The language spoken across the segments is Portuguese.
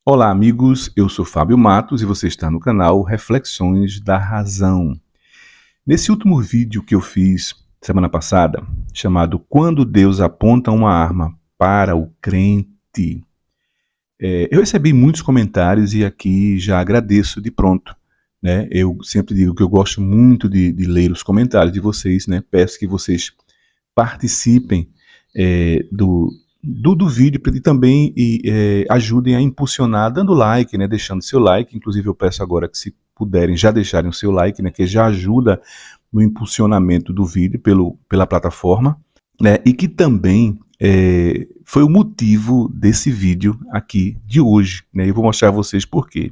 Olá, amigos. Eu sou Fábio Matos e você está no canal Reflexões da Razão. Nesse último vídeo que eu fiz semana passada, chamado Quando Deus Aponta uma Arma para o Crente, eu recebi muitos comentários e aqui já agradeço de pronto. Né? Eu sempre digo que eu gosto muito de ler os comentários de vocês, né? Peço que vocês participem do vídeo e também ajudem a impulsionar, dando like, né, deixando seu like. Inclusive eu peço agora que, se puderem, já deixarem o seu like, né, que já ajuda no impulsionamento do vídeo pela plataforma, né, e que também foi o motivo desse vídeo aqui de hoje, né, eu vou mostrar a vocês por quê.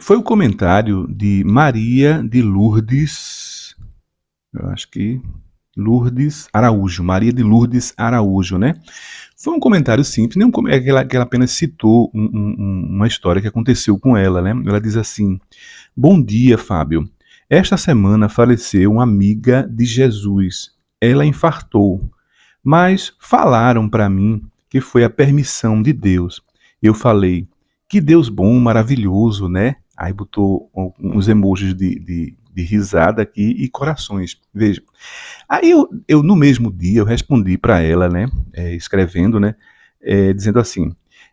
Foi o comentário de Maria de Lourdes, eu acho que Lourdes Araújo, Maria de Lourdes Araújo, né? Foi um comentário simples, nem é que ela apenas citou uma história que aconteceu com ela, né? Ela diz assim: Bom dia, Fábio. Esta semana faleceu uma amiga de Jesus. Ela infartou, mas falaram para mim que foi a permissão de Deus. Eu falei: Que Deus bom, maravilhoso, né? Aí botou uns emojis de risada aqui e corações. Veja. Aí eu no mesmo dia eu respondi para ela, né, escrevendo, né, dizendo assim: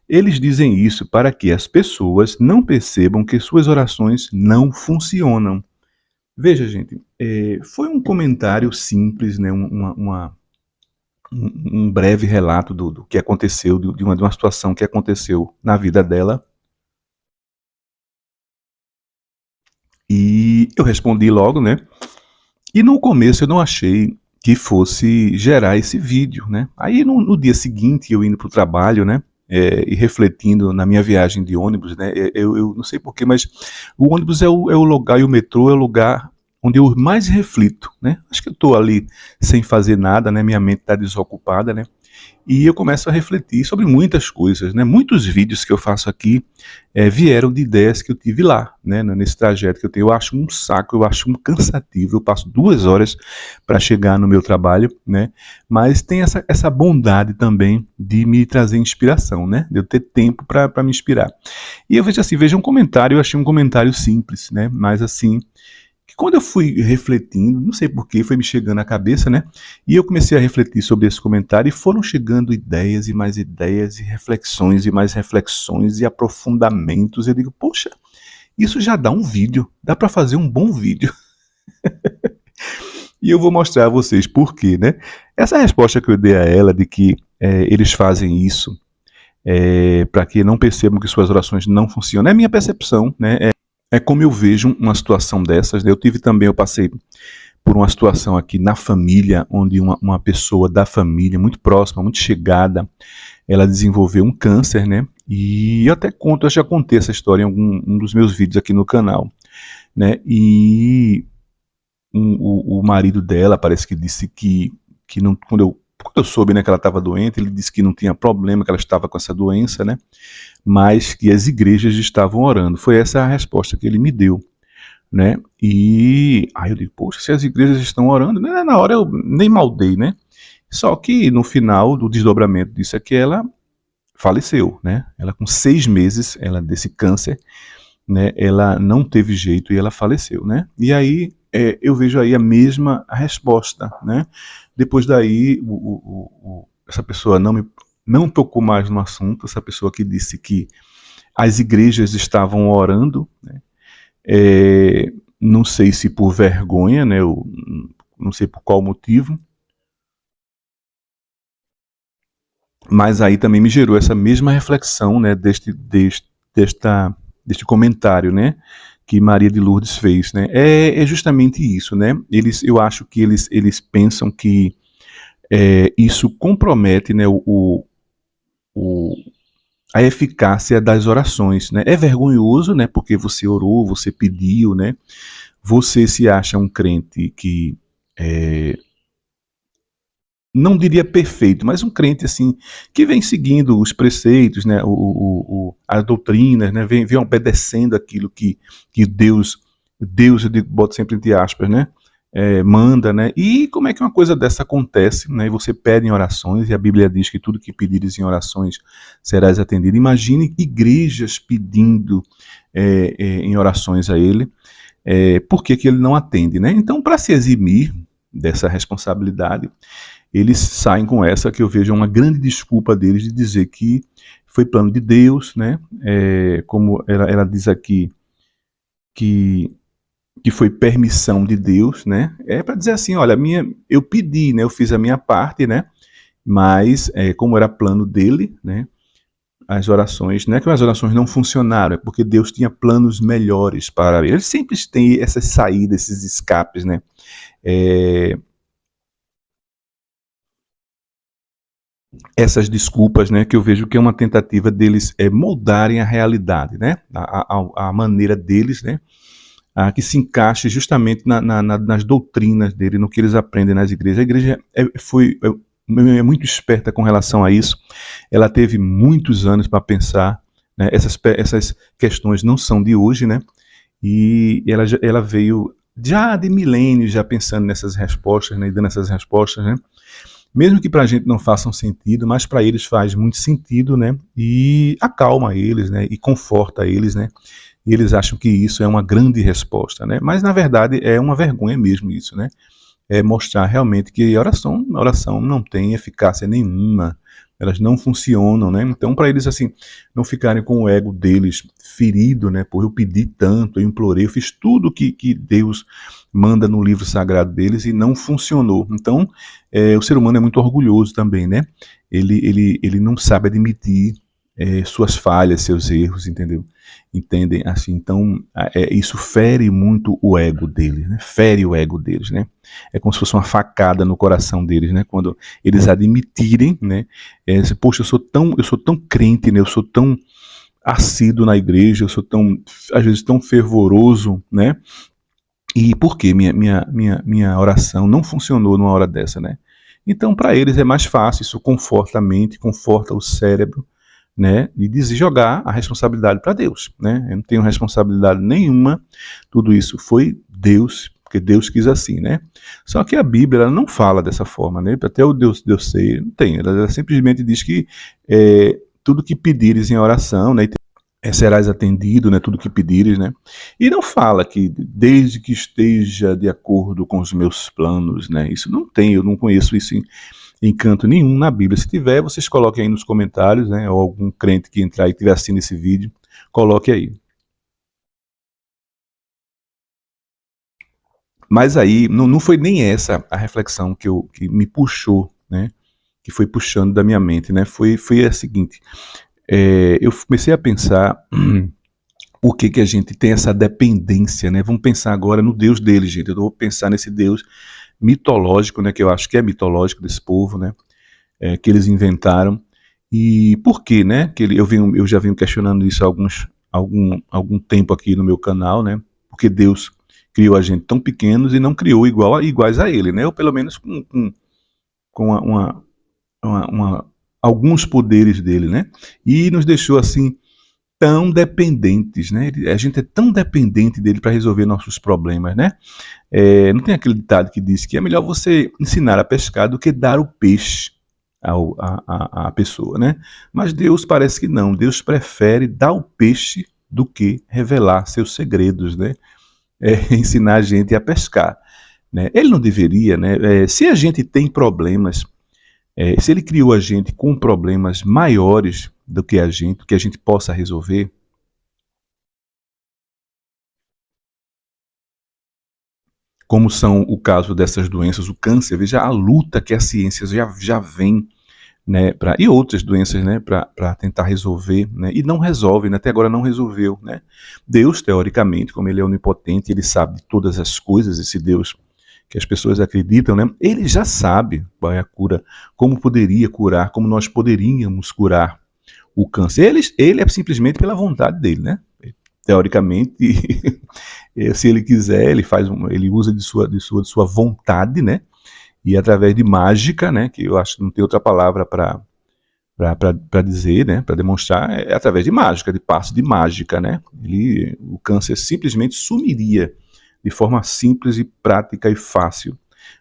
eles dizem isso para que as pessoas não percebam que suas orações não funcionam. Veja, gente, foi um comentário simples, né, um breve relato do que aconteceu, de uma situação que aconteceu na vida dela. E eu respondi logo, né? E no começo eu não achei que fosse gerar esse vídeo, né? Aí no dia seguinte, eu indo para o trabalho, né? E refletindo na minha viagem de ônibus, né? Eu não sei porquê, mas o ônibus é o lugar, e o metrô é o lugar onde eu mais reflito, né? Acho que eu estou ali sem fazer nada, né? Minha mente está desocupada, né? E eu começo a refletir sobre muitas coisas, né? Muitos vídeos que eu faço aqui vieram de ideias que eu tive lá, né? Nesse trajeto que eu tenho. Eu acho um saco, eu acho um cansativo. Eu passo 2 horas para chegar no meu trabalho, né? Mas tem essa bondade também de me trazer inspiração, né? De eu ter tempo para me inspirar. E eu vejo assim, veja um comentário, eu achei um comentário simples, né? Mas assim, que quando eu fui refletindo, não sei porquê, foi me chegando à cabeça, né? E eu comecei a refletir sobre esse comentário e foram chegando ideias e mais ideias e reflexões e mais reflexões e aprofundamentos. Eu digo, poxa, isso já dá um vídeo, dá para fazer um bom vídeo. E eu vou mostrar a vocês por quê, né? Essa resposta que eu dei a ela de que eles fazem isso para que não percebam que suas orações não funcionam, é minha percepção, né? É como eu vejo uma situação dessas. Né? Eu passei por uma situação aqui na família, onde uma pessoa da família, muito próxima, muito chegada, ela desenvolveu um câncer, né? E eu até conto, eu já contei essa história em um dos meus vídeos aqui no canal, né? E o marido dela parece que disse que não, quando eu soube, né, que ela estava doente, ele disse que não tinha problema, que ela estava com essa doença, né? Mas que as igrejas estavam orando. Foi essa a resposta que ele me deu, né? E aí eu digo, poxa, se as igrejas estão orando, né, na hora eu nem maldei, né? Só que no final do desdobramento disso é que ela faleceu, né? Ela com 6 meses, ela desse câncer, né? Ela não teve jeito e ela faleceu, né? E aí eu vejo aí a mesma resposta, né? Depois daí essa pessoa não tocou mais no assunto, essa pessoa que disse que as igrejas estavam orando, né? Não sei se por vergonha, né? Eu não sei por qual motivo, mas aí também me gerou essa mesma reflexão, né? Deste comentário, né? Que Maria de Lourdes fez, né? É justamente isso, né? Eu acho que eles pensam que isso compromete, né? O, a eficácia das orações, né? É vergonhoso, né? Porque você orou, você pediu, né? Você se acha um crente que não diria perfeito, mas um crente assim que vem seguindo os preceitos, né, as doutrinas, né, vem obedecendo aquilo que Deus, eu digo, boto sempre entre aspas, né, manda, né? E como é que uma coisa dessa acontece, né? E você pede em orações, e a Bíblia diz que tudo que pedires em orações serás atendido. Imagine igrejas pedindo em orações a Ele, por que que Ele não atende, né? Então, para se eximir dessa responsabilidade, eles saem com essa que eu vejo uma grande desculpa deles de dizer que foi plano de Deus, né? Como ela diz aqui, que foi permissão de Deus, né? É para dizer assim, olha, eu pedi, né? Eu fiz a minha parte, né? Mas como era plano dele, né? As orações, não é que as orações não funcionaram, é porque Deus tinha planos melhores para ele. Ele sempre tem essas saídas, esses escapes, né? É, essas desculpas, né? Que eu vejo que é uma tentativa deles moldarem a realidade, né? A maneira deles, né? Que se encaixe justamente nas doutrinas dele, no que eles aprendem nas igrejas. A igreja é muito esperta com relação a isso. Ela teve muitos anos para pensar, né? Essas questões não são de hoje, né? E ela veio já de milênios já pensando nessas respostas, né? E dando essas respostas, né? Mesmo que para a gente não façam sentido, mas para eles faz muito sentido, né? E acalma eles, né? E conforta eles, né? E eles acham que isso é uma grande resposta, né? Mas na verdade é uma vergonha mesmo isso, né? É mostrar realmente que a oração não tem eficácia nenhuma, elas não funcionam, né? Então para eles assim não ficarem com o ego deles ferido, né? Por eu pedi tanto, eu implorei, eu fiz tudo que Deus manda no livro sagrado deles e não funcionou. Então o ser humano é muito orgulhoso também, né? Ele não sabe admitir suas falhas, seus erros, entendeu? Entendem assim, então isso fere muito o ego deles, né? Fere o ego deles, né? É como se fosse uma facada no coração deles, né? Quando eles admitirem, né? Poxa, eu sou tão crente, né? Eu sou tão assíduo na igreja, eu sou tão, às vezes, tão fervoroso, né? E por que minha oração não funcionou numa hora dessa, né? Então, para eles é mais fácil, isso conforta a mente, conforta o cérebro, né, e de jogar a responsabilidade para Deus, né? Eu não tenho responsabilidade nenhuma, tudo isso foi Deus, porque Deus quis assim, né? Só que a Bíblia ela não fala dessa forma, né? Até o Deus sei, não tem. Ela simplesmente diz que tudo que pedires em oração, né, serás atendido, né? Tudo que pedires, né? E não fala que desde que esteja de acordo com os meus planos, né? Isso não tem, eu não conheço isso em canto nenhum na Bíblia. Se tiver, vocês coloquem aí nos comentários, né? Ou algum crente que entrar e estiver assistindo esse vídeo, coloque aí. Mas aí, não foi nem essa a reflexão que me puxou, né? Que foi puxando da minha mente, né? Foi a seguinte, eu comecei a pensar por que a gente tem essa dependência, né? Vamos pensar agora no Deus deles, gente. Eu vou pensar nesse Deus mitológico, né? Que eu acho que é mitológico desse povo, né? Que eles inventaram. E por que, né? Eu já venho questionando isso há algum tempo aqui no meu canal, né? Porque Deus criou a gente tão pequenos e não criou iguais a Ele, né? Ou pelo menos com alguns poderes dele, né? E nos deixou assim tão dependentes, né? A gente é tão dependente dele para resolver nossos problemas, né? Não tem aquele ditado que diz que é melhor você ensinar a pescar do que dar o peixe à pessoa, né? Mas Deus parece que não. Deus prefere dar o peixe do que revelar seus segredos, né? Ensinar a gente a pescar, né? Ele não deveria, né? Se a gente tem problemas, se ele criou a gente com problemas maiores do que a gente possa resolver, como são o caso dessas doenças, o câncer, veja a luta que a ciência já vem, né, e outras doenças, né, para tentar resolver, né, e não resolve, né, até agora não resolveu, né. Deus, teoricamente, como ele é onipotente, ele sabe de todas as coisas, esse Deus que as pessoas acreditam, né, ele já sabe qual é a cura, como poderia curar, como nós poderíamos curar o câncer. Ele é simplesmente pela vontade dele, né, teoricamente, se ele quiser, ele usa de sua vontade, né, e através de mágica, né, que eu acho que não tem outra palavra para dizer, né, para demonstrar, é através de mágica, de passo de mágica, né, o câncer simplesmente sumiria de forma simples e prática e fácil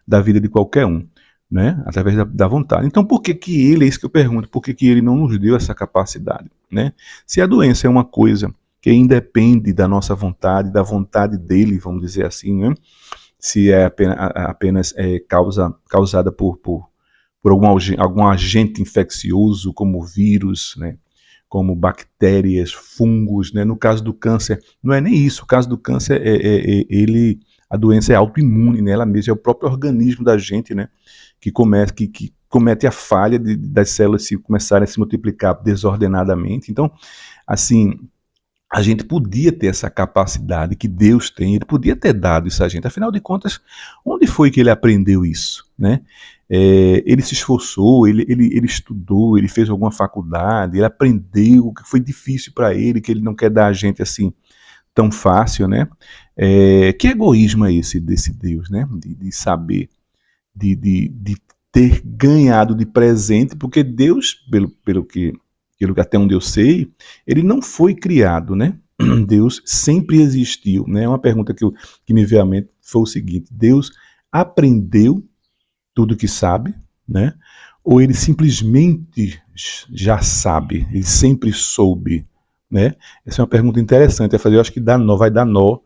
da vida de qualquer um, né? Através da vontade. Então, por que que ele, é isso que eu pergunto, por que que ele não nos deu essa capacidade, né? Se a doença é uma coisa que independe da nossa vontade, da vontade dele, vamos dizer assim, né? Se é apenas causada por algum agente infeccioso, como vírus, né? Como bactérias, fungos, né? No caso do câncer, não é nem isso. O caso do câncer, a doença é autoimune, né? Ela mesma é o próprio organismo da gente, né? Que comete a falha das células se começarem a se multiplicar desordenadamente. Então, assim, a gente podia ter essa capacidade que Deus tem, ele podia ter dado isso a gente. Afinal de contas, onde foi que ele aprendeu isso, né? Ele se esforçou, ele estudou, ele fez alguma faculdade, ele aprendeu o que foi difícil para ele, que ele não quer dar a gente assim tão fácil, né? Que egoísmo é esse desse Deus, né? De saber, de ter ganhado de presente, porque Deus, pelo que até onde eu sei, ele não foi criado, né? Deus sempre existiu, né? Uma pergunta que me veio à mente foi o seguinte: Deus aprendeu tudo que sabe, né? Ou ele simplesmente já sabe, ele sempre soube, né? Essa é uma pergunta interessante a fazer. Eu acho que vai dar nó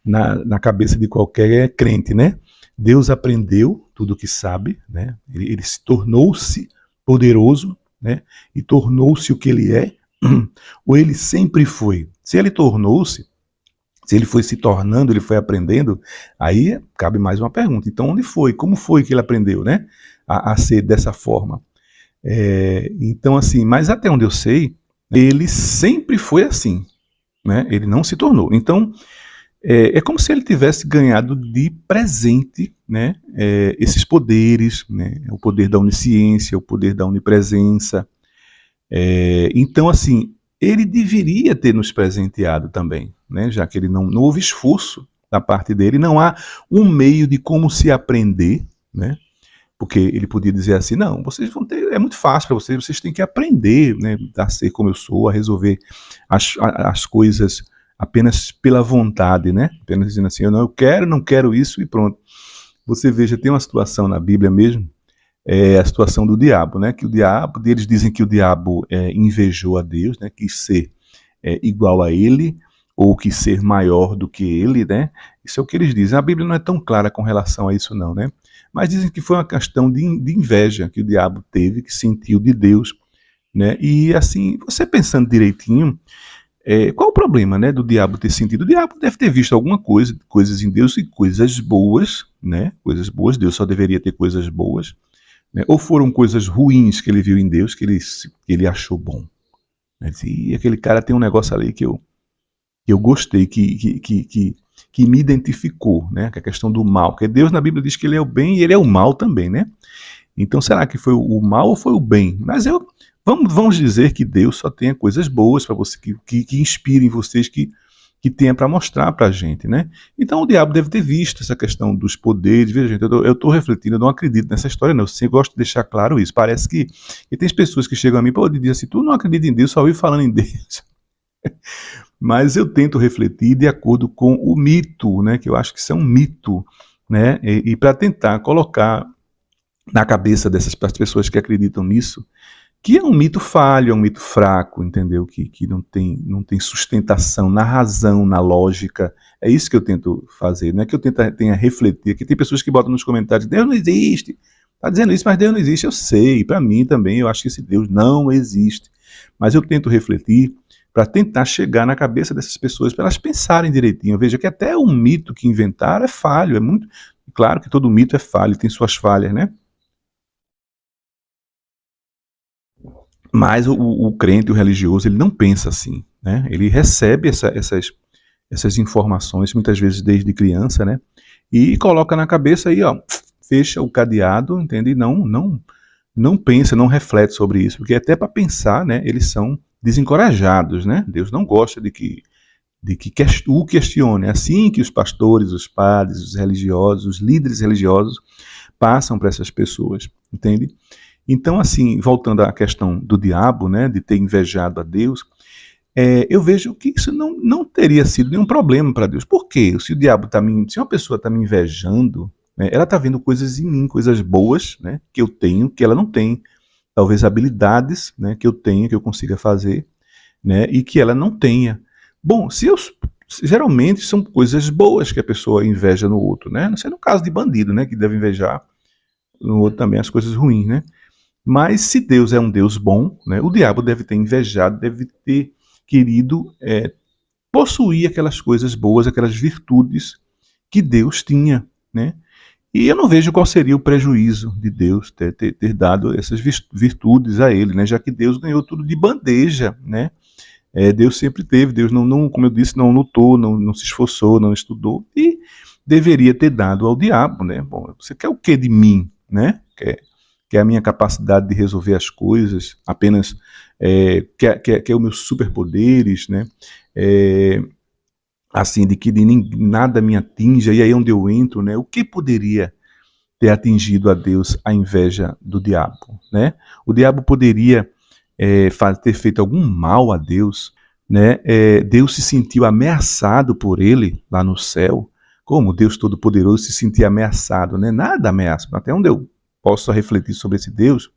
na cabeça de qualquer crente, né? Deus aprendeu tudo o que sabe, né? Ele se tornou-se poderoso, né? E tornou-se o que ele é, ou ele sempre foi? Se ele tornou-se, se ele foi se tornando, ele foi aprendendo, aí cabe mais uma pergunta. Então, onde foi? Como foi que ele aprendeu, né? A ser dessa forma. Então, assim, mas até onde eu sei, ele sempre foi assim, né? Ele não se tornou. Então, é como se ele tivesse ganhado de presente, né, esses poderes, né, o poder da onisciência, o poder da onipresença. Então, assim, ele deveria ter nos presenteado também, né, já que ele não houve esforço da parte dele, não há um meio de como se aprender, né, porque ele podia dizer assim: não, vocês vão ter, é muito fácil para vocês têm que aprender, né, a ser como eu sou, a resolver as coisas apenas pela vontade, né? Apenas dizendo assim: eu não quero isso e pronto. Você veja, tem uma situação na Bíblia mesmo, a situação do diabo, né? Que o diabo, eles dizem que o diabo invejou a Deus, né? Quis ser igual a ele, ou quis ser maior do que ele, né? Isso é o que eles dizem. A Bíblia não é tão clara com relação a isso não, né? Mas dizem que foi uma questão de inveja que o diabo teve, que sentiu de Deus, né? E assim, você pensando direitinho, qual o problema, né, do diabo ter sentido? O diabo deve ter visto alguma coisa, coisas em Deus e coisas boas, né? Coisas boas, Deus só deveria ter coisas boas, né? Ou foram coisas ruins que ele viu em Deus que ele achou bom, né? E aquele cara tem um negócio ali que eu gostei, que me identificou, né? Que é a questão do mal. Porque Deus na Bíblia diz que ele é o bem e ele é o mal também, né? Então será que foi o mal ou foi o bem? Mas vamos dizer que Deus só tenha coisas boas para você, que inspirem vocês, que tenha para mostrar para a gente, né? Então o diabo deve ter visto essa questão dos poderes. Veja, gente, eu estou refletindo, eu não acredito nessa história, não. Eu sempre gosto de deixar claro isso. Parece que tem pessoas que chegam a mim e dizem assim: tu não acredita em Deus, só ouvi falando em Deus. Mas eu tento refletir de acordo com o mito, né? Que eu acho que isso é um mito, né? E para tentar colocar na cabeça dessas pessoas que acreditam nisso, que é um mito falho, é um mito fraco, entendeu? Que não tem sustentação na razão, na lógica. É isso que eu tento fazer, não é que eu tenha refletir, que tem pessoas que botam nos comentários: Deus não existe, está dizendo isso, mas Deus não existe. Eu sei, para mim também, eu acho que esse Deus não existe. Mas eu tento refletir para tentar chegar na cabeça dessas pessoas, para elas pensarem direitinho. Veja que até um mito que inventaram é falho, é muito... Claro que todo mito é falho, tem suas falhas, né? Mas o crente, o religioso, ele não pensa assim, né? Ele recebe essas informações, muitas vezes desde criança, né? E coloca na cabeça aí, ó, fecha o cadeado, entende? E não pensa, não reflete sobre isso, porque até para pensar, né? Eles são desencorajados, né? Deus não gosta de que o questione. É assim que os pastores, os padres, os religiosos, os líderes religiosos passam para essas pessoas, entende? Então, assim, voltando à questão do diabo, né, de ter invejado a Deus, eu vejo que isso não teria sido nenhum problema para Deus. Por quê? Se o diabo se uma pessoa está me invejando, né, ela está vendo coisas em mim, coisas boas, né, que eu tenho, que ela não tem. Talvez habilidades, né, que eu tenha, que eu consiga fazer, né, e que ela não tenha. Bom, geralmente são coisas boas que a pessoa inveja no outro, né? Não sei no caso de bandido, né, que deve invejar no outro também as coisas ruins, né? Mas se Deus é um Deus bom, né, o diabo deve ter invejado, deve ter querido possuir aquelas coisas boas, aquelas virtudes que Deus tinha, né? E eu não vejo qual seria o prejuízo de Deus ter dado essas virtudes a ele, né? Já que Deus ganhou tudo de bandeja, né? Deus sempre teve, Deus como eu disse, não lutou, não se esforçou, não estudou e deveria ter dado ao diabo, né? Bom, você quer o que de mim, né? Quer a minha capacidade de resolver as coisas, apenas quer os meus superpoderes, né? É, assim, de que nada me atinja, e aí é onde eu entro, né? O que poderia ter atingido a Deus a inveja do diabo, né? O diabo poderia ter feito algum mal a Deus, né? Deus se sentiu ameaçado por ele lá no céu, como Deus Todo-Poderoso se sentia ameaçado, né? Nada ameaça, até onde eu posso refletir sobre esse Deus,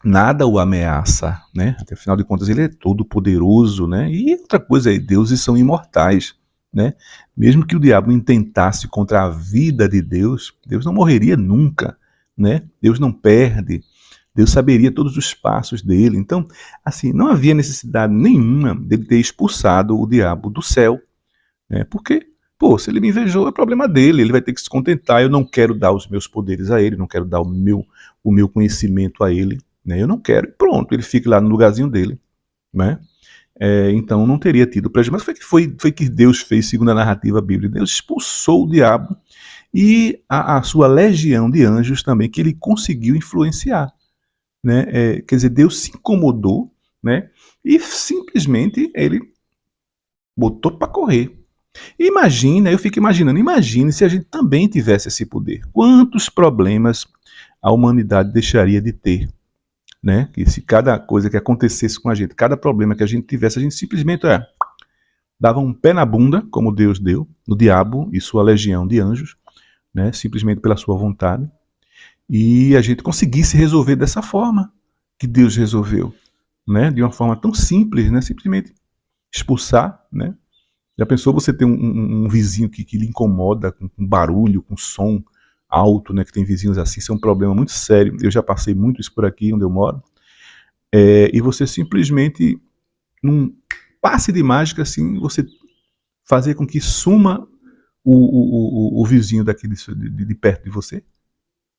nada o ameaça, né? Afinal de contas, ele é todo poderoso, né? E outra coisa é, deuses são imortais, né? Mesmo que o diabo intentasse contra a vida de Deus, Deus não morreria nunca, né? Deus não perde, Deus saberia todos os passos dele. Então, assim, não havia necessidade nenhuma dele ter expulsado o diabo do céu, né? Porque, pô, se ele me invejou, é problema dele, ele vai ter que se contentar. Eu não quero dar os meus poderes a ele, não quero dar o meu conhecimento a ele, né? Eu não quero. E pronto, ele fica lá no lugarzinho dele, né? Então não teria tido prejuízo. Mas foi que Deus fez, segundo a narrativa bíblica. Deus expulsou o diabo e a sua legião de anjos também, que ele conseguiu influenciar, né? Quer dizer, Deus se incomodou, né? E simplesmente ele botou para correr. Imagina, eu fico imaginando, imagine se a gente também tivesse esse poder. Quantos problemas a humanidade deixaria de ter, né? Que se cada coisa que acontecesse com a gente, cada problema que a gente tivesse, a gente simplesmente dava um pé na bunda, como Deus deu, no diabo e sua legião de anjos, né? Simplesmente pela sua vontade, e a gente conseguisse resolver dessa forma que Deus resolveu, né? De uma forma tão simples, né? Simplesmente expulsar, né? Já pensou você ter um vizinho que lhe incomoda com barulho, com som alto, né? Que tem vizinhos assim, isso é um problema muito sério. Eu já passei muito isso por aqui onde eu moro. E você simplesmente, num passe de mágica, assim, você fazer com que suma o vizinho daqui de perto de você,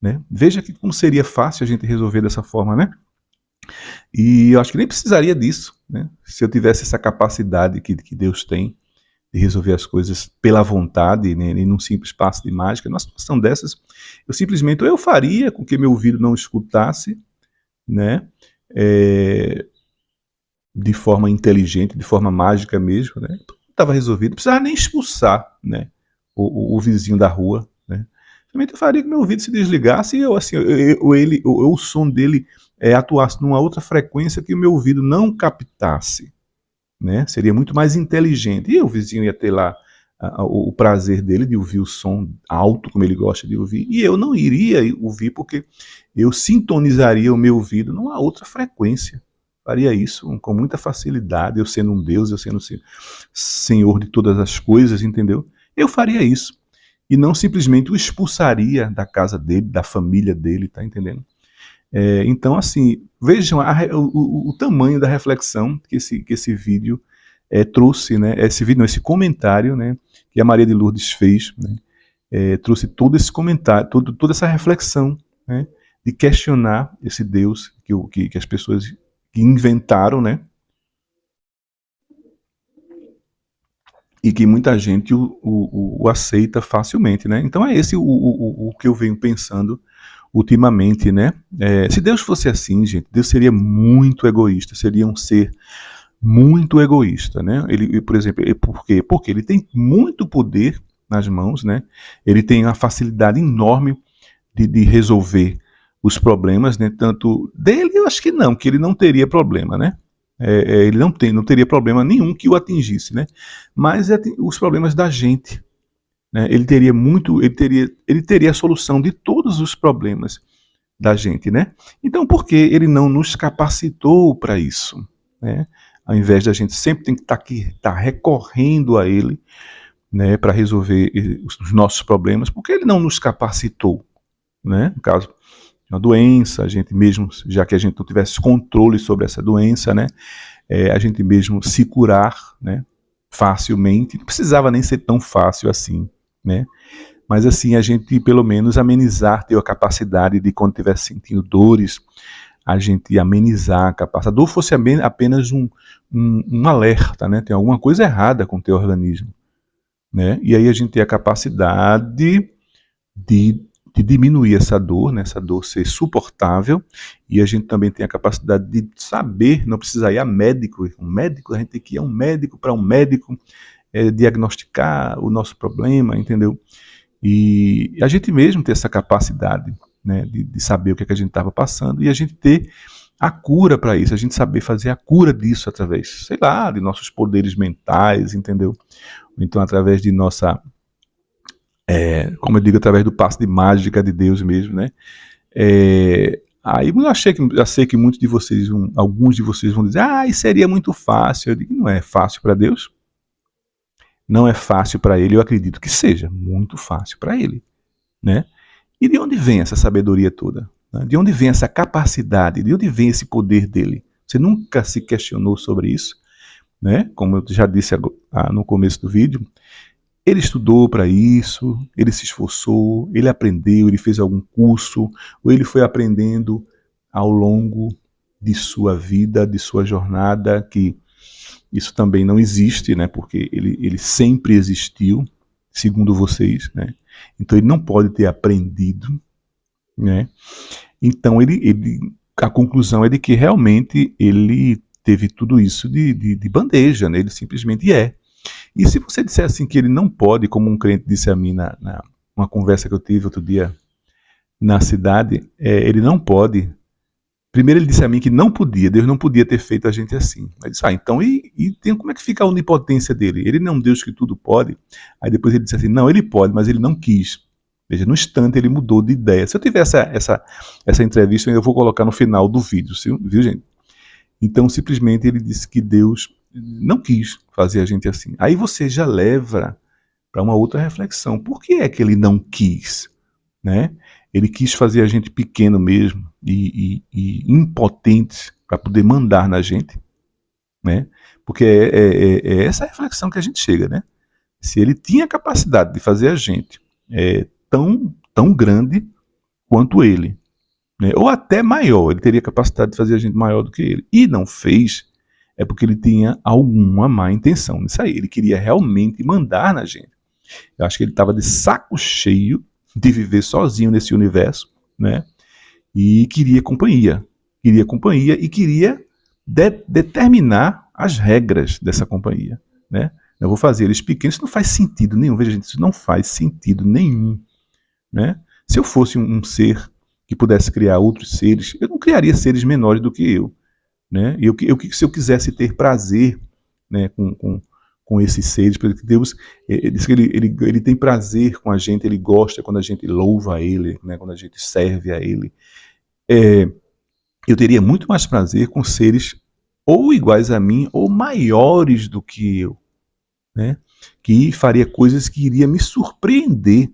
né? Veja que como seria fácil a gente resolver dessa forma, né? E eu acho que nem precisaria disso, né? Se eu tivesse essa capacidade que Deus tem de resolver as coisas pela vontade, né, em um simples passo de mágica, numa situação dessas, eu simplesmente ou eu faria com que meu ouvido não escutasse, né, de forma inteligente, de forma mágica mesmo, né, estava resolvido, não precisava nem expulsar, né, o vizinho da rua, né, simplesmente eu faria que meu ouvido se desligasse e eu, assim, o som dele atuasse numa outra frequência que o meu ouvido não captasse, né? Seria muito mais inteligente. E o vizinho ia ter lá o prazer dele de ouvir o som alto, como ele gosta de ouvir, e eu não iria ouvir porque eu sintonizaria o meu ouvido numa outra frequência. Faria isso com muita facilidade, eu sendo um Deus, eu sendo Senhor de todas as coisas, entendeu? Eu faria isso. E não simplesmente o expulsaria da casa dele, da família dele, tá entendendo? Então, assim, vejam o tamanho da reflexão que esse vídeo trouxe, né? Esse vídeo, não, esse comentário, né? Que a Maria de Lourdes fez, né? Trouxe todo esse comentário, toda essa reflexão, né? De questionar esse Deus que as pessoas que inventaram, né? E que muita gente o aceita facilmente, né? Então é esse o que eu venho pensando ultimamente, né? Se Deus fosse assim, gente, Deus seria muito egoísta, seria um ser muito egoísta, né? Ele, por exemplo, por quê? Porque ele tem muito poder nas mãos, né? Ele tem uma facilidade enorme de resolver os problemas, né, tanto dele, eu acho que não, que ele não teria problema, né? Ele não teria problema nenhum que o atingisse, né? Mas os problemas da gente, né? Ele teria a solução de todos os problemas da gente, né? Então, por que ele não nos capacitou para isso, né? Ao invés da gente sempre tem que estar recorrendo a ele, né, para resolver os nossos problemas, porque ele não nos capacitou, né? No caso de uma doença, a gente mesmo, já que a gente não tivesse controle sobre essa doença, né, a gente mesmo se curar, né, facilmente, não precisava nem ser tão fácil assim, né? Mas assim, a gente pelo menos amenizar, ter a capacidade de quando estiver sentindo dores, a gente amenizar a capacidade. A dor fosse apenas um alerta, né? Tem alguma coisa errada com o teu organismo, né? E aí a gente tem a capacidade de diminuir essa dor, né? Essa dor ser suportável, e a gente também tem a capacidade de saber, não precisar ir a médico. Um médico, a gente tem que ir a um médico para um médico diagnosticar o nosso problema, entendeu? E a gente mesmo ter essa capacidade, né, de saber o que a gente estava passando, e a gente ter a cura para isso, a gente saber fazer a cura disso através, sei lá, de nossos poderes mentais, entendeu? Então através de nossa, como eu digo, através do passe de mágica de Deus mesmo, né? Aí eu sei que muitos de vocês, alguns de vocês vão dizer, isso seria muito fácil. Eu digo, não é fácil para Deus? Não é fácil para ele, eu acredito que seja muito fácil para ele, né? E de onde vem essa sabedoria toda? Né? De onde vem essa capacidade? De onde vem esse poder dele? Você nunca se questionou sobre isso, né? Como eu já disse no começo do vídeo, ele estudou para isso, ele se esforçou, ele aprendeu, ele fez algum curso, ou ele foi aprendendo ao longo de sua vida, de sua jornada, que isso também não existe, né? Porque ele sempre existiu, segundo vocês, né? Então ele não pode ter aprendido, né? Então a conclusão é de que realmente ele teve tudo isso de bandeja, né? Ele simplesmente é. E se você disser assim que ele não pode, como um crente disse a mim uma conversa que eu tive outro dia na cidade, ele não pode. Primeiro ele disse a mim que não podia, Deus não podia ter feito a gente assim. Aí disse, então como é que fica a onipotência dele? Ele não é um Deus que tudo pode. Aí depois ele disse assim, não, ele pode, mas ele não quis. Veja, no instante ele mudou de ideia. Se eu tiver essa entrevista, eu vou colocar no final do vídeo, viu gente? Então simplesmente ele disse que Deus não quis fazer a gente assim. Aí você já leva para uma outra reflexão. Por que é que ele não quis? Né? Ele quis fazer a gente pequeno mesmo e impotente para poder mandar na gente, né? Porque é essa reflexão que a gente chega, né? Se ele tinha capacidade de fazer a gente tão grande quanto ele, né? Ou até maior, ele teria capacidade de fazer a gente maior do que ele, e não fez, é porque ele tinha alguma má intenção nisso aí. Ele queria realmente mandar na gente. Eu acho que ele estava de saco cheio de viver sozinho nesse universo, né? E queria companhia e queria determinar as regras dessa companhia, né? Eu vou fazer eles pequenos, isso não faz sentido nenhum, veja gente, isso não faz sentido nenhum, né? Se eu fosse um ser que pudesse criar outros seres, eu não criaria seres menores do que eu, né? Se eu quisesse ter prazer, né, com esses seres, porque Deus diz que ele tem prazer com a gente, ele gosta quando a gente louva a ele, né, quando a gente serve a ele. Eu teria muito mais prazer com seres ou iguais a mim ou maiores do que eu, né, que faria coisas que iria me surpreender.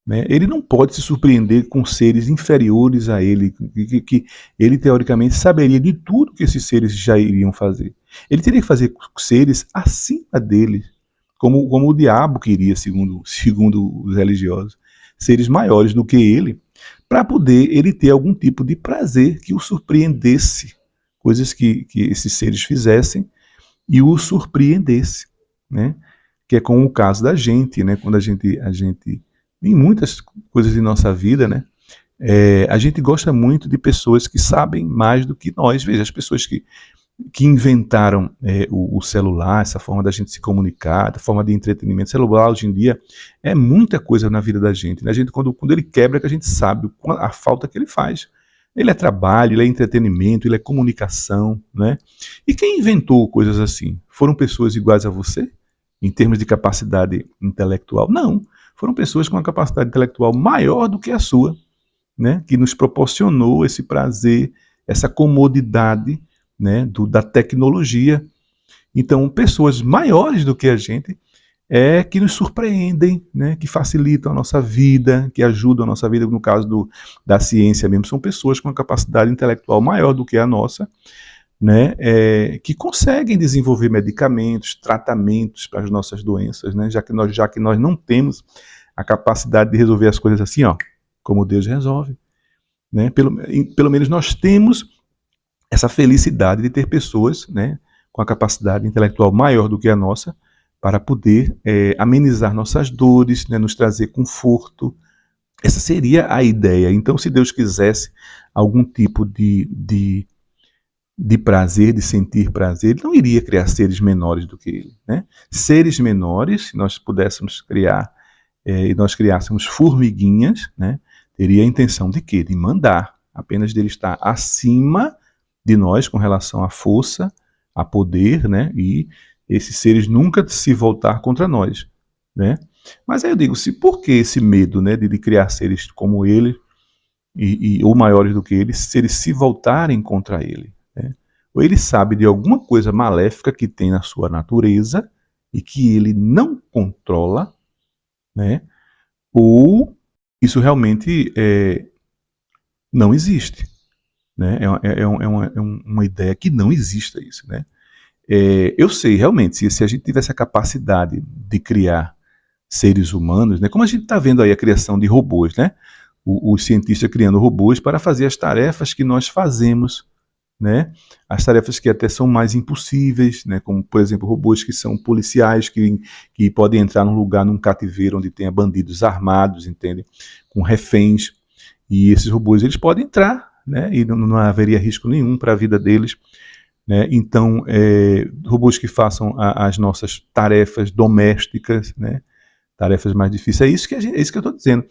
Né? Ele não pode se surpreender com seres inferiores a ele, que ele teoricamente saberia de tudo que esses seres já iriam fazer. Ele teria que fazer seres acima dele, como o diabo queria, segundo os religiosos, seres maiores do que ele, para poder ele ter algum tipo de prazer que o surpreendesse, coisas que esses seres fizessem e o surpreendesse, né? Que é como o caso da gente, né? Quando a gente em muitas coisas de nossa vida, né? A gente gosta muito de pessoas que sabem mais do que nós. Veja, as pessoas que que inventaram o celular, essa forma da gente se comunicar, a forma de entretenimento. O celular hoje em dia é muita coisa na vida da gente. Né? A gente quando ele quebra, que a gente sabe a falta que ele faz. Ele é trabalho, ele é entretenimento, ele é comunicação, né? E quem inventou coisas assim? Foram pessoas iguais a você, em termos de capacidade intelectual? Não. Foram pessoas com uma capacidade intelectual maior do que a sua, né? Que nos proporcionou esse prazer, essa comodidade, né? Da tecnologia. Então, pessoas maiores do que a gente que nos surpreendem, né, que facilitam a nossa vida, que ajudam a nossa vida, no caso da ciência mesmo, são pessoas com uma capacidade intelectual maior do que a nossa, né, que conseguem desenvolver medicamentos, tratamentos para as nossas doenças, né, já que nós não temos a capacidade de resolver as coisas assim, ó, como Deus resolve. Né, pelo menos nós temos essa felicidade de ter pessoas, né, com a capacidade intelectual maior do que a nossa, para poder amenizar nossas dores, né, nos trazer conforto. Essa seria a ideia. Então, se Deus quisesse algum tipo de prazer, de sentir prazer, Ele não iria criar seres menores do que Ele. Né? Seres menores, se nós pudéssemos criar, e nós criássemos formiguinhas, né, teria a intenção de quê? De mandar, apenas dele estar acima de nós com relação à força, a poder, né, e esses seres nunca se voltar contra nós, né? Mas aí eu digo, por que esse medo, né, de criar seres como ele ou maiores do que ele, se eles se voltarem contra ele? Né? Ou ele sabe de alguma coisa maléfica que tem na sua natureza e que ele não controla, né? Ou isso realmente não existe, né? Uma ideia que não exista isso, né? Eu sei, realmente, se a gente tivesse a capacidade de criar seres humanos, né, como a gente está vendo aí a criação de robôs, né, os cientistas criando robôs para fazer as tarefas que nós fazemos, né, as tarefas que até são mais impossíveis, né, como, por exemplo, robôs que são policiais, que podem entrar num lugar, num cativeiro onde tenha bandidos armados, entende, com reféns, e esses robôs eles podem entrar, né, e não haveria risco nenhum para a vida deles. Né? Então, robôs que façam as nossas tarefas domésticas, né? Tarefas mais difíceis. É isso que eu estou dizendo.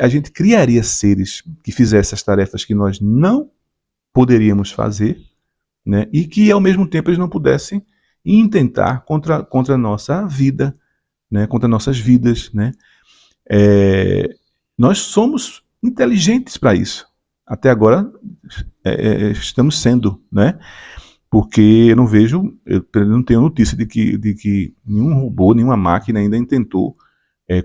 A gente criaria seres que fizessem as tarefas que nós não poderíamos fazer, né? E que, ao mesmo tempo, eles não pudessem intentar contra a nossa vida, né? Contra nossas vidas. Né? Nós somos inteligentes para isso. Até agora, estamos sendo, né? Porque eu não tenho notícia de que nenhum robô, nenhuma máquina ainda intentou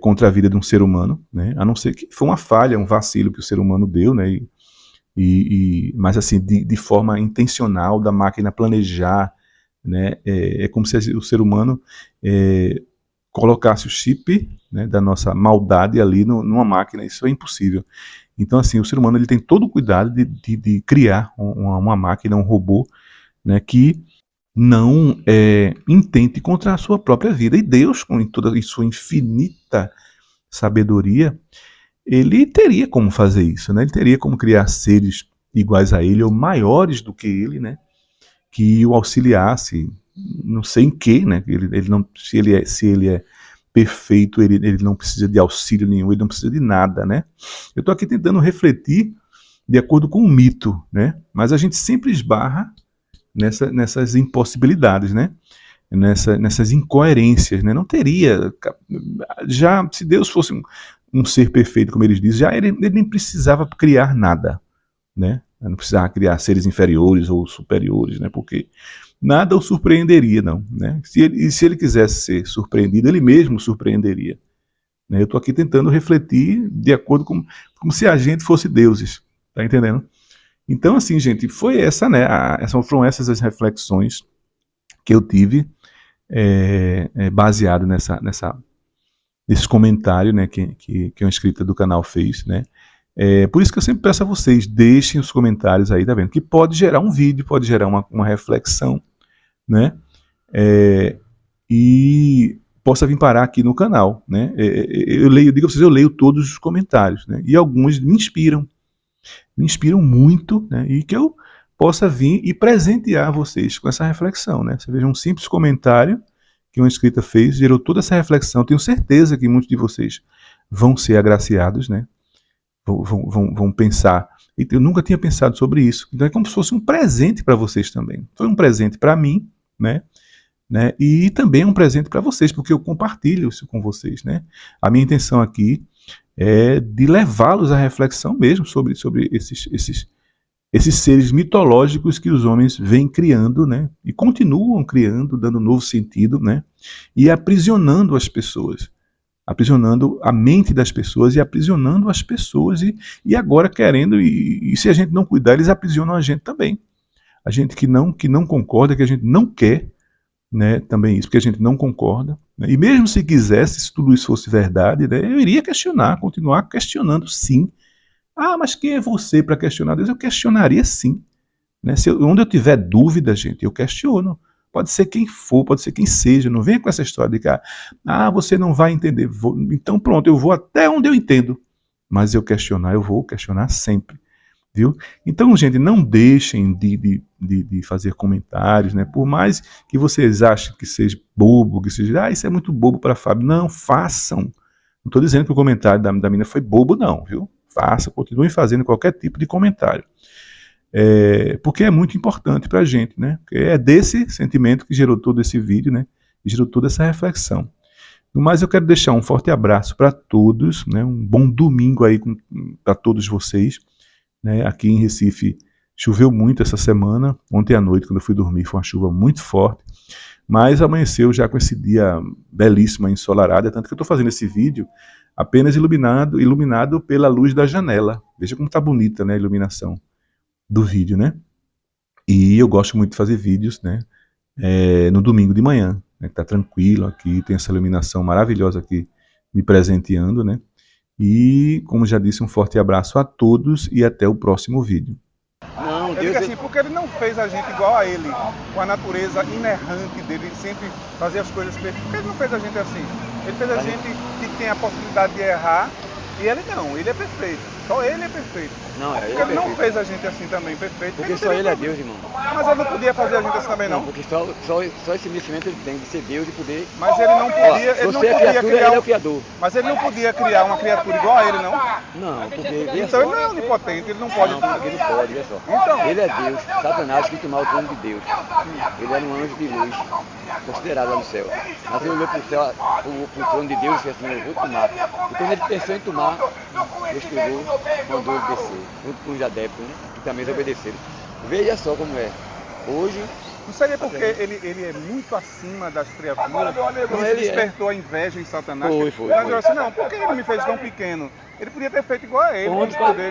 contra a vida de um ser humano, né? A não ser que foi uma falha, um vacilo que o ser humano deu, né? Mas assim, de forma intencional, da máquina planejar, né? É como se o ser humano colocasse o chip, né, da nossa maldade ali numa máquina. Isso é impossível. Então, assim, o ser humano ele tem todo o cuidado de criar uma máquina, um robô, né, que não intente contra a sua própria vida. E Deus, com toda a sua infinita sabedoria, ele teria como fazer isso, né? Ele teria como criar seres iguais a ele ou maiores do que ele, né? Que o auxiliasse, não sei em que, né? Ele não, se ele é perfeito, ele não precisa de auxílio nenhum, ele não precisa de nada, né? Eu estou aqui tentando refletir de acordo com o mito, né? Mas a gente sempre esbarra nessas impossibilidades, né? Nessas incoerências, né? Não teria, já se Deus fosse um ser perfeito, como eles dizem, já ele nem precisava criar nada, né? Não precisava criar seres inferiores ou superiores, né? Porque nada o surpreenderia, não, né? Se ele quisesse ser surpreendido, ele mesmo surpreenderia. Né? Eu estou aqui tentando refletir de acordo com como se a gente fosse deuses, tá entendendo? Então, assim, gente, foi essa, né? Foram essas as reflexões que eu tive baseado nesse comentário, né, que uma inscrita do canal fez, né? Por isso que eu sempre peço a vocês, deixem os comentários aí, tá vendo? Que pode gerar um vídeo, pode gerar uma reflexão, né? E possa vir parar aqui no canal, né? Eu digo a vocês, eu leio todos os comentários, né? E alguns me inspiram muito, né? E que eu possa vir e presentear vocês com essa reflexão, né? Você veja, um simples comentário que uma inscrita fez gerou toda essa reflexão. Tenho certeza que muitos de vocês vão ser agraciados, né? Vão pensar. E eu nunca tinha pensado sobre isso. Então é como se fosse um presente para vocês também. Foi um presente para mim, né? E também um presente para vocês, porque eu compartilho isso com vocês, né? A minha intenção aqui é de levá-los à reflexão mesmo sobre esses seres mitológicos que os homens vêm criando, né? E continuam criando, dando novo sentido, né? E aprisionando as pessoas, aprisionando a mente das pessoas e aprisionando as pessoas e agora querendo, e se a gente não cuidar, eles aprisionam a gente também. A gente que não concorda, que a gente não quer, né, também isso, porque a gente não concorda, né? E mesmo se quisesse, se tudo isso fosse verdade, né, eu iria questionar, continuar questionando sim. Ah, mas quem é você para questionar Deus? Eu questionaria sim. Né? Onde eu tiver dúvida, gente, eu questiono. Pode ser quem for, pode ser quem seja. Não venha com essa história de que você não vai entender. Então pronto, eu vou até onde eu entendo. Mas eu vou questionar sempre. Viu? Então, gente, não deixem de fazer comentários, né? Por mais que vocês achem que seja bobo, que seja, isso é muito bobo para Fábio. Não, façam. Não estou dizendo que o comentário da menina foi bobo, não, viu? Faça, continuem fazendo qualquer tipo de comentário. Porque é muito importante para a gente, né? Porque é desse sentimento que gerou todo esse vídeo, né? E gerou toda essa reflexão. No mais, eu quero deixar um forte abraço para todos, né? Um bom domingo aí para todos vocês. Né? Aqui em Recife choveu muito essa semana. Ontem à noite, quando eu fui dormir, foi uma chuva muito forte. Mas amanheceu já com esse dia belíssimo, ensolarado. Tanto que eu estou fazendo esse vídeo apenas iluminado pela luz da janela. Veja como está bonita, né, a iluminação do vídeo, né? E eu gosto muito de fazer vídeos, né? No domingo de manhã, né? Tá tranquilo aqui, tem essa iluminação maravilhosa aqui me presenteando, né? E, como já disse, um forte abraço a todos e até o próximo vídeo. Não, eu digo assim, porque ele não fez a gente igual a ele, com a natureza inerrante dele, ele sempre fazia as coisas perfeitas. Por que ele não fez a gente assim? Ele fez a gente que tem a possibilidade de errar, e ele não, ele é perfeito. Só ele é perfeito. Não, porque ele não fez a gente assim também, perfeito. Porque só ele é Deus, irmão. Mas ele não podia fazer a gente assim também, não? Não, porque só esse merecimento ele tem de ser Deus e poder... Mas ele não podia, ele não você é podia criatura, criar... ele é o criador. Mas ele não podia criar uma criatura igual a ele, não? Não, porque... Então ele não é onipotente, ele não pode não, tudo. porque ele pode, olha só. Então. Ele é Deus, Satanás que tomou o trono de Deus. Ele era um anjo de luz, considerado lá no céu. Mas ele olhou para o céu, pro trono de Deus e disse assim, eu vou tomar. E quando ele pensou em tomar, Deus pegou, mandou ele descer, junto com os adeptos, né? Que também obedeceram. Veja só como é. Hoje... Não seria porque ele é muito acima das criaturas? Não, ele despertou a inveja em Satanás? Foi. Mas eu assim, não, por que ele me fez tão pequeno? Ele podia ter feito igual a ele.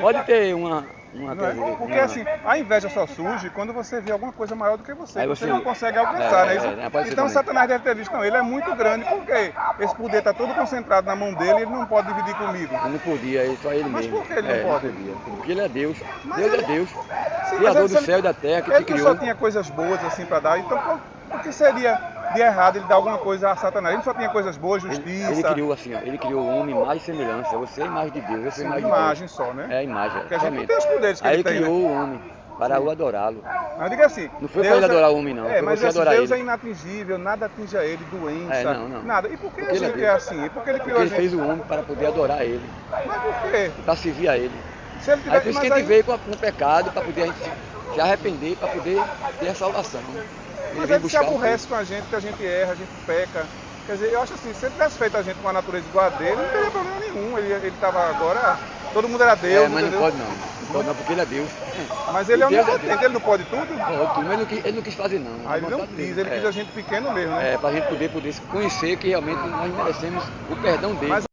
Pode ter uma não é? Porque assim, a inveja só surge quando você vê alguma coisa maior do que você. Aí você não consegue alcançar, né? Então Satanás deve ter visto, não, ele é muito grande, porque esse poder está todo concentrado na mão dele e ele não pode dividir comigo. Ele não podia, só ele mas mesmo. Mas por que ele não pode? Não podia, porque ele é Deus. Deus ele... é Deus. Sim, Criador do céu e da terra, que te criou. Ele só tinha coisas boas assim para dar, então o que seria de errado ele dar alguma coisa a Satanás? Ele só tinha coisas boas, justiça... Ele criou assim, ó, ele criou o homem imagem e semelhança. Você é a imagem de Deus, eu sou a imagem de Deus. Imagem só, né? É a imagem, porque a gente não tem os poderes que aí ele tem, criou né? o homem para o adorá-lo. Mas diga assim... Não foi para ele adorar o homem, não. É, mas você adorar Deus ele. é inatingível, nada atinge a ele, doença, não. nada. E por que porque a gente é assim? E por que ele criou porque a ele gente? fez o homem para poder adorar ele. Mas por quê? Para servir a ele. Se ele tiver... Aí por isso que a gente veio com o pecado, para poder a gente se arrepender, para poder ter a salvação. Mas ele se aborrece com a gente, que a gente erra, a gente peca. Quer dizer, eu acho assim, se ele tivesse feito a gente com a natureza igual a dele, não teria problema nenhum. Ele estava agora, todo mundo era Deus. Mas não pode não. Não pode não, porque ele é Deus. Mas ele é onipotente, ele não pode tudo? Pode, mas ele não quis fazer não. Aí ele não quis, ele quis a gente pequeno mesmo, né? Para a gente poder conhecer que realmente nós merecemos o perdão dele.